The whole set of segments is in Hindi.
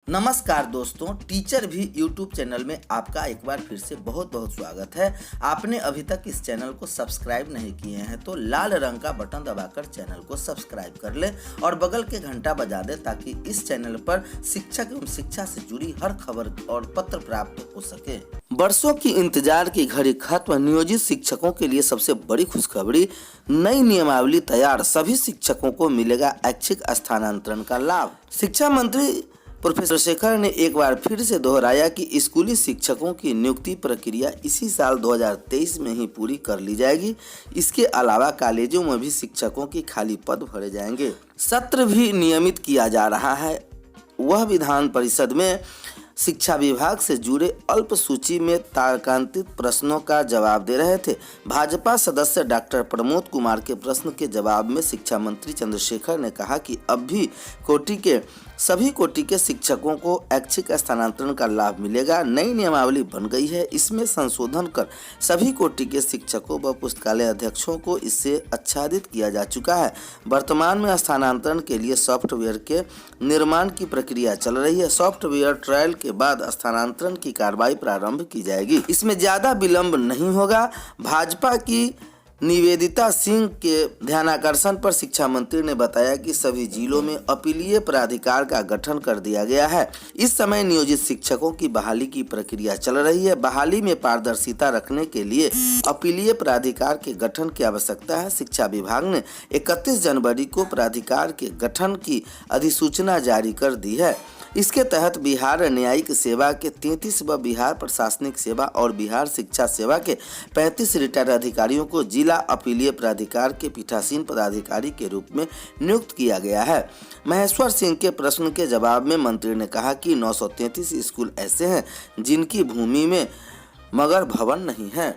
नमस्कार दोस्तों, टीचर भी यूट्यूब चैनल में आपका एक बार फिर से बहुत बहुत स्वागत है। आपने अभी तक इस चैनल को सब्सक्राइब नहीं किए हैं तो लाल रंग का बटन दबाकर चैनल को सब्सक्राइब कर ले और बगल के घंटा बजा दे ताकि इस चैनल पर शिक्षक एवं शिक्षा से जुड़ी हर खबर और पत्र प्राप्त हो सके। वर्षों की इंतजार की घड़ी खत्म, नियोजित शिक्षकों के लिए सबसे बड़ी खुशखबरी, नई नियमावली तैयार, सभी शिक्षकों को मिलेगा ऐच्छिक स्थानांतरण का लाभ। शिक्षा मंत्री प्रोफेसर शेखर ने एक बार फिर से दोहराया कि स्कूली शिक्षकों की नियुक्ति प्रक्रिया इसी साल 2023 में ही पूरी कर ली जाएगी। इसके अलावा कॉलेजों में भी शिक्षकों की खाली पद भरे जाएंगे। सत्र भी नियमित किया जा रहा है। वह विधान परिषद में शिक्षा विभाग से जुड़े अल्प सूची में तारांकित प्रश्नों का जवाब दे रहे थे। भाजपा सदस्य डॉक्टर प्रमोद कुमार के प्रश्न के जवाब में शिक्षा मंत्री चंद्रशेखर ने कहा कि अब भी सभी कोटि के शिक्षकों को ऐच्छिक स्थानांतरण का लाभ मिलेगा। नई नियमावली बन गई है, इसमें संशोधन कर सभी कोटि के शिक्षकों व पुस्तकालय अध्यक्षों को इससे आच्छादित किया जा चुका है। वर्तमान में स्थानांतरण के लिए सॉफ्टवेयर के निर्माण की प्रक्रिया चल रही है। सॉफ्टवेयर ट्रायल के बाद स्थानांतरण की कार्रवाई प्रारंभ की जाएगी। इसमें ज्यादा विलंब नहीं होगा। भाजपा की निवेदिता सिंह के ध्यानाकर्षण पर शिक्षा मंत्री ने बताया कि सभी जिलों में अपीलीय प्राधिकार का गठन कर दिया गया है। इस समय नियोजित शिक्षकों की बहाली की प्रक्रिया चल रही है। बहाली में पारदर्शिता रखने के लिए अपीलीय प्राधिकार के गठन की आवश्यकता है। शिक्षा विभाग ने 31 जनवरी को प्राधिकार के गठन की अधिसूचना जारी कर दी है। इसके तहत बिहार न्यायिक सेवा के 33 व बिहार प्रशासनिक सेवा और बिहार शिक्षा सेवा के 35 रिटायर्ड अधिकारियों को जिला अपीलीय प्राधिकार के पीठासीन पदाधिकारी के रूप में नियुक्त किया गया है। महेश्वर सिंह के प्रश्न के जवाब में मंत्री ने कहा कि 933 स्कूल ऐसे हैं जिनकी भूमि में मगर भवन नहीं है।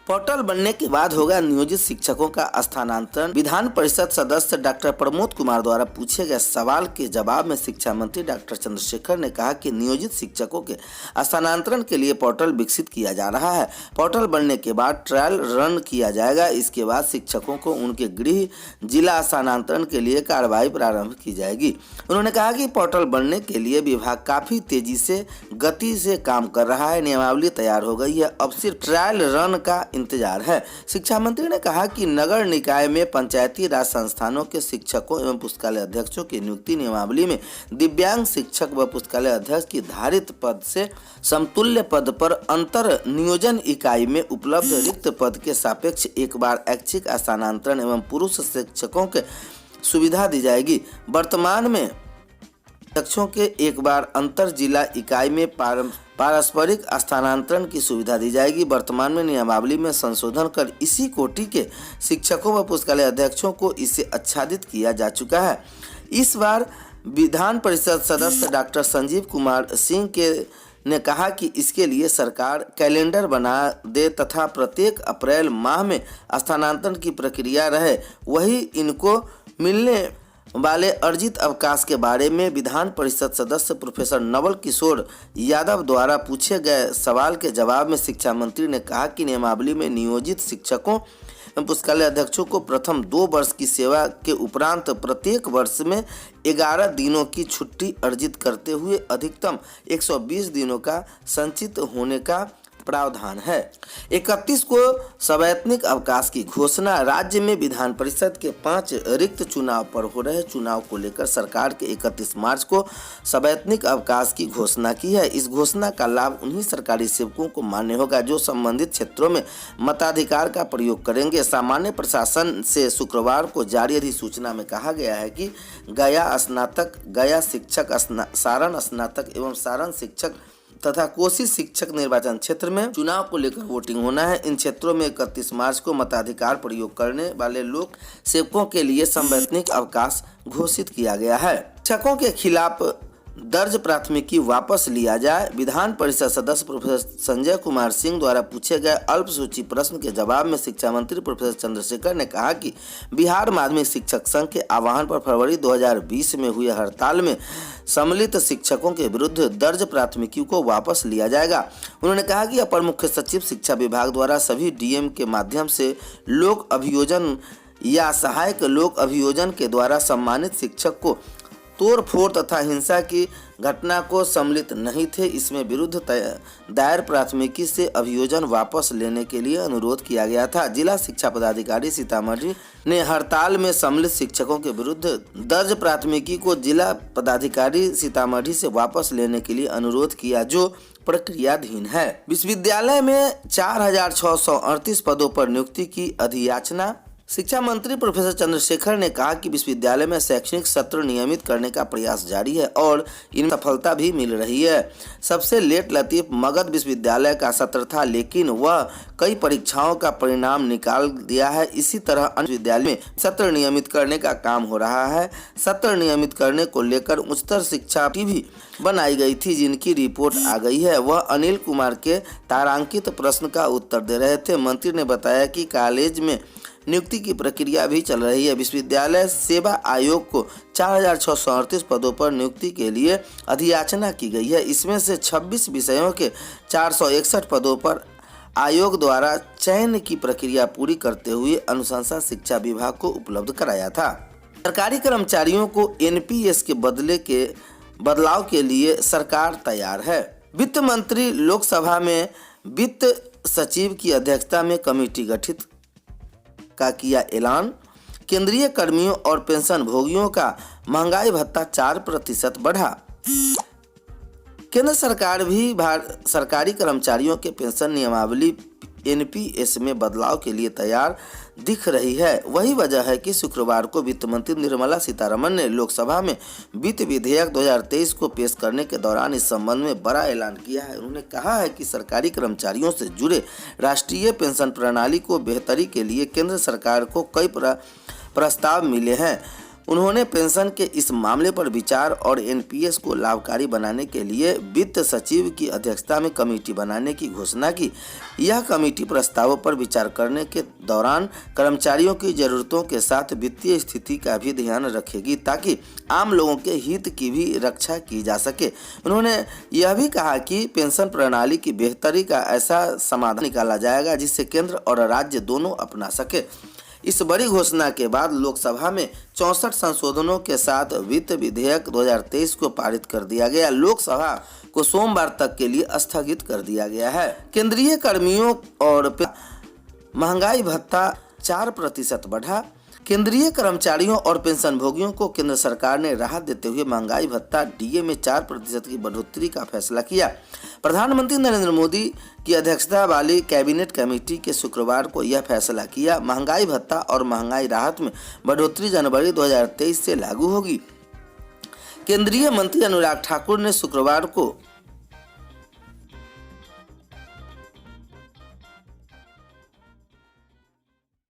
पोर्टल बनने के बाद होगा नियोजित शिक्षकों का स्थानांतरण। विधान परिषद सदस्य डॉक्टर प्रमोद कुमार द्वारा पूछे गए सवाल के जवाब में शिक्षा मंत्री डॉक्टर चंद्रशेखर ने कहा कि नियोजित शिक्षकों के स्थानांतरण के लिए पोर्टल विकसित किया जा रहा है। पोर्टल बनने के बाद ट्रायल रन किया जाएगा। इसके बाद शिक्षकों को उनके गृह जिला स्थानांतरण के लिए कार्रवाई प्रारंभ की जाएगी। उन्होंने कहा कि पोर्टल बनने के लिए विभाग काफी तेजी से गति से काम कर रहा है। नियमावली तैयार हो गई है, अब सिर्फ ट्रायल रन का इंतजार है। शिक्षा मंत्री ने कहा कि नगर निकाय में पंचायती राज संस्थानों के शिक्षकों एवं पुस्तकालय अध्यक्षों की नियुक्ति नियमावली में दिव्यांग शिक्षक व पुस्तकालय अध्यक्ष की धारित पद से समतुल्य पद पर अंतर नियोजन इकाई में उपलब्ध रिक्त पद के सापेक्ष एक बार ऐच्छिक स्थानांतरण एवं पुरुष शिक्षकों के सुविधा दी जाएगी। वर्तमान में अध्यक्षों के एक बार अंतर जिला इकाई में पारस्परिक स्थानांतरण की सुविधा दी जाएगी। वर्तमान में नियमावली में संशोधन कर इसी कोटि के शिक्षकों व पुस्तकालय अध्यक्षों को इससे आच्छादित किया जा चुका है। इस बार विधान परिषद सदस्य डॉक्टर संजीव कुमार सिंह ने कहा कि इसके लिए सरकार कैलेंडर बना दे तथा प्रत्येक अप्रैल माह में स्थानांतरण की प्रक्रिया रहे। वही इनको मिलने वाले अर्जित अवकाश के बारे में विधान परिषद सदस्य प्रोफेसर नवल किशोर यादव द्वारा पूछे गए सवाल के जवाब में शिक्षा मंत्री ने कहा कि नियमावली में नियोजित शिक्षकों एवं पुस्तकालय अध्यक्षों को प्रथम 2 वर्ष की सेवा के उपरांत प्रत्येक वर्ष में 11 दिनों की छुट्टी अर्जित करते हुए अधिकतम 120 दिनों का संचित होने का प्रावधान है। 31 को सवैतनिक अवकाश की घोषणा। राज्य में विधान परिषद के 5 रिक्त चुनाव पर हो रहे चुनाव को लेकर सरकार के 31 मार्च को सवैतनिक अवकाश की घोषणा की है। इस घोषणा का लाभ उन्हीं सरकारी सेवकों को मान्य होगा जो संबंधित क्षेत्रों में मताधिकार का प्रयोग करेंगे। सामान्य प्रशासन से शुक्रवार को जारी अधिसूचना में कहा गया है कि गया स्नातक, गया शिक्षक, सारण स्नातक एवं सारण शिक्षक तथा कोसी शिक्षक निर्वाचन क्षेत्र में चुनाव को लेकर वोटिंग होना है। इन क्षेत्रों में 31 मार्च को मताधिकार प्रयोग करने वाले लोक सेवकों के लिए संवैधानिक अवकाश घोषित किया गया है। शिक्षकों के खिलाफ दर्ज प्राथमिकी वापस लिया जाए। विधान परिषद सदस्य प्रोफेसर संजय कुमार सिंह द्वारा पूछे गए अल्पसूची प्रश्न के जवाब में शिक्षा मंत्री प्रोफेसर चंद्रशेखर ने कहा कि बिहार माध्यमिक शिक्षक संघ के आह्वान पर फरवरी 2020 में हुई हड़ताल में सम्मिलित शिक्षकों के विरुद्ध दर्ज प्राथमिकी को वापस लिया जाएगा। उन्होंने कहा कि अपर मुख्य सचिव शिक्षा विभाग द्वारा सभी डीएम के माध्यम से लोक अभियोजन या सहायक लोक अभियोजन के द्वारा सम्मानित शिक्षक को तोड़फोड़ तथा हिंसा की घटना को सम्मिलित नहीं थे। इसमें विरुद्ध दायर प्राथमिकी से अभियोजन वापस लेने के लिए अनुरोध किया गया था। जिला शिक्षा पदाधिकारी सीतामढ़ी ने हड़ताल में सम्मिलित शिक्षकों के विरुद्ध दर्ज प्राथमिकी को जिला पदाधिकारी सीतामढ़ी से वापस लेने के लिए अनुरोध किया, जो प्रक्रियाधीन है। विश्वविद्यालय में 4,638 पदों पर नियुक्ति की अधियाचना। शिक्षा मंत्री प्रोफेसर चंद्रशेखर ने कहा कि विश्वविद्यालय में शैक्षणिक सत्र नियमित करने का प्रयास जारी है और इनमें सफलता भी मिल रही है। सबसे लेट लतीफ मगध विश्वविद्यालय का सत्र था, लेकिन वह कई परीक्षाओं का परिणाम निकाल दिया है। इसी तरह अन्य विश्वविद्यालय में सत्र नियमित करने का काम हो रहा है। सत्र नियमित करने को लेकर उच्चतर शिक्षा की भी बनाई गई थी, जिनकी रिपोर्ट आ गई है। वह अनिल कुमार के तारांकित प्रश्न का उत्तर दे रहे थे। मंत्री ने बताया कि कॉलेज में नियुक्ति की प्रक्रिया भी चल रही है। विश्वविद्यालय सेवा आयोग को 4,638 पदों पर नियुक्ति के लिए अधियाचना की गई है। इसमें से 26 विषयों के 461 पदों पर आयोग द्वारा चयन की प्रक्रिया पूरी करते हुए अनुशंसा शिक्षा विभाग को उपलब्ध कराया था। सरकारी कर्मचारियों को एनपीएस के बदलाव के लिए सरकार तैयार है। वित्त मंत्री लोकसभा में वित्त सचिव की अध्यक्षता में कमेटी गठित का किया ऐलान। केंद्रीय कर्मियों और पेंशन भोगियों का महंगाई भत्ता 4% बढ़ा। केंद्र सरकार भी सरकारी कर्मचारियों के पेंशन नियमावली एनपीएस में बदलाव के लिए तैयार दिख रही है। वही वजह है कि शुक्रवार को वित्त मंत्री निर्मला सीतारमण ने लोकसभा में वित्त विधेयक 2023 को पेश करने के दौरान इस संबंध में बड़ा ऐलान किया है। उन्होंने कहा है कि सरकारी कर्मचारियों से जुड़े राष्ट्रीय पेंशन प्रणाली को बेहतरी के लिए केंद्र सरकार को कई प्रस्ताव मिले हैं। उन्होंने पेंशन के इस मामले पर विचार और एनपीएस को लाभकारी बनाने के लिए वित्त सचिव की अध्यक्षता में कमेटी बनाने की घोषणा की। यह कमेटी प्रस्तावों पर विचार करने के दौरान कर्मचारियों की जरूरतों के साथ वित्तीय स्थिति का भी ध्यान रखेगी, ताकि आम लोगों के हित की भी रक्षा की जा सके। उन्होंने यह भी कहा कि पेंशन प्रणाली की बेहतरी का ऐसा समाधान निकाला जाएगा जिससे केंद्र और राज्य दोनों अपना सके। इस बड़ी घोषणा के बाद लोकसभा में 64 संशोधनों के साथ वित्त विधेयक 2023 को पारित कर दिया गया। लोकसभा को सोमवार तक के लिए स्थगित कर दिया गया है। केंद्रीय कर्मियों और महंगाई भत्ता 4% बढ़ा। केंद्रीय कर्मचारियों और पेंशन भोगियों को केंद्र सरकार ने राहत देते हुए महंगाई भत्ता डीए में 4% की बढ़ोतरी का फैसला किया। प्रधानमंत्री नरेंद्र मोदी की अध्यक्षता वाली कैबिनेट कमेटी के शुक्रवार को यह फैसला किया। महंगाई भत्ता और महंगाई राहत में बढ़ोतरी जनवरी 2023 से लागू होगी। केंद्रीय मंत्री अनुराग ठाकुर ने शुक्रवार को